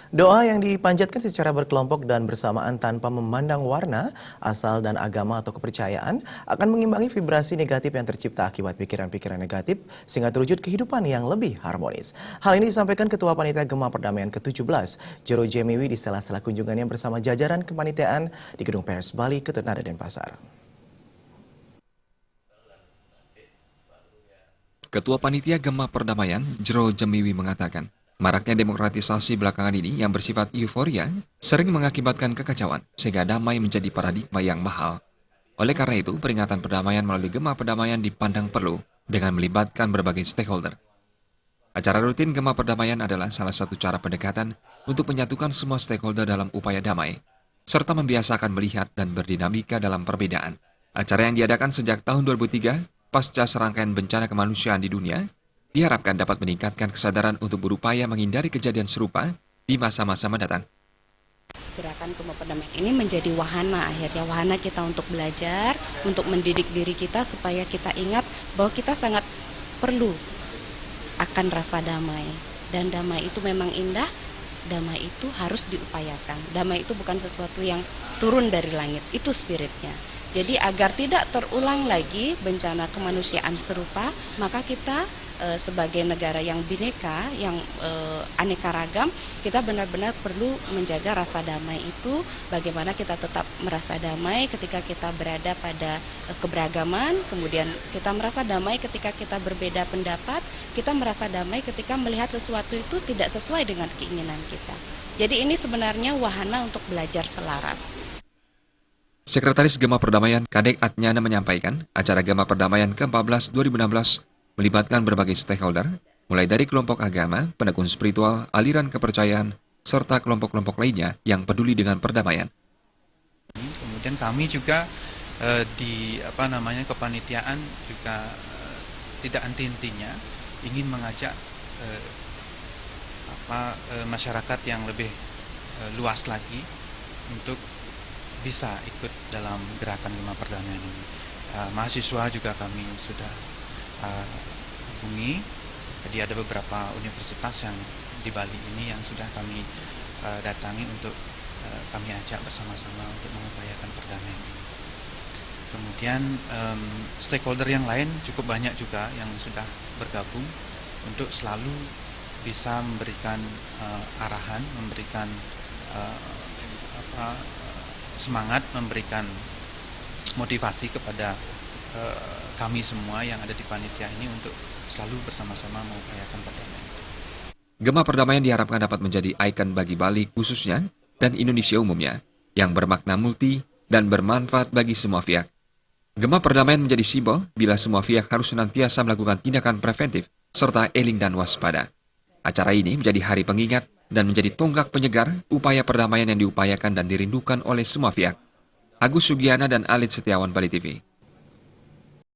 Doa yang dipanjatkan secara berkelompok dan bersamaan tanpa memandang warna, asal dan agama atau kepercayaan akan mengimbangi vibrasi negatif yang tercipta akibat pikiran-pikiran negatif sehingga terwujud kehidupan yang lebih harmonis. Hal ini disampaikan Ketua Panitia Gema Perdamaian ke-17, Jero Jemiwi di sela-sela kunjungannya bersama jajaran kepanitiaan di Gedung Pers Bali, Ketenada, Denpasar. Ketua Panitia Gema Perdamaian, Jero Jemiwi mengatakan, maraknya demokratisasi belakangan ini yang bersifat euforia sering mengakibatkan kekacauan, sehingga damai menjadi paradigma yang mahal. Oleh karena itu, peringatan perdamaian melalui Gema Perdamaian dipandang perlu dengan melibatkan berbagai stakeholder. Acara rutin Gema Perdamaian adalah salah satu cara pendekatan untuk menyatukan semua stakeholder dalam upaya damai, serta membiasakan melihat dan berdinamika dalam perbedaan. Acara yang diadakan sejak tahun 2003, pasca serangkaian bencana kemanusiaan di dunia, diharapkan dapat meningkatkan kesadaran untuk berupaya menghindari kejadian serupa di masa-masa mendatang. Gerakan Gema Perdamaian ini menjadi wahana kita untuk belajar, untuk mendidik diri kita supaya kita ingat bahwa kita sangat perlu akan rasa damai. Dan damai itu memang indah, damai itu harus diupayakan. Damai itu bukan sesuatu yang turun dari langit, itu spiritnya. Jadi agar tidak terulang lagi bencana kemanusiaan serupa, maka kita sebagai negara yang bineka, yang aneka ragam, kita benar-benar perlu menjaga rasa damai itu. Bagaimana kita tetap merasa damai ketika kita berada pada keberagaman, kemudian kita merasa damai ketika kita berbeda pendapat, kita merasa damai ketika melihat sesuatu itu tidak sesuai dengan keinginan kita. Jadi ini sebenarnya wahana untuk belajar selaras. Sekretaris Gema Perdamaian Kadek Atnyana menyampaikan, acara Gema Perdamaian ke-14 2016 melibatkan berbagai stakeholder, mulai dari kelompok agama, penekun spiritual, aliran kepercayaan, serta kelompok-kelompok lainnya yang peduli dengan perdamaian. Kemudian kami juga di kepanitiaan juga tidak henti-hentinya ingin mengajak masyarakat yang lebih luas lagi untuk bisa ikut dalam gerakan Gema Perdamaian ini. Mahasiswa juga kami sudah hubungi. Jadi ada beberapa universitas yang di Bali ini yang sudah kami datangi untuk kami ajak bersama-sama untuk mengupayakan perdamaian ini. Kemudian stakeholder yang lain cukup banyak juga yang sudah bergabung untuk selalu bisa memberikan arahan, memberikan semangat, memberikan motivasi kepada kami semua yang ada di panitia ini untuk selalu bersama-sama mengupayakan perdamaian. Gema Perdamaian diharapkan dapat menjadi ikon bagi Bali khususnya dan Indonesia umumnya yang bermakna multi dan bermanfaat bagi semua pihak. Gema Perdamaian menjadi simbol bila semua pihak harus senantiasa melakukan tindakan preventif serta eling dan waspada. Acara ini menjadi hari pengingat dan menjadi tonggak penyegar upaya perdamaian yang diupayakan dan dirindukan oleh semua pihak. Agus Sugiana dan Alit Setiawan, Bali TV.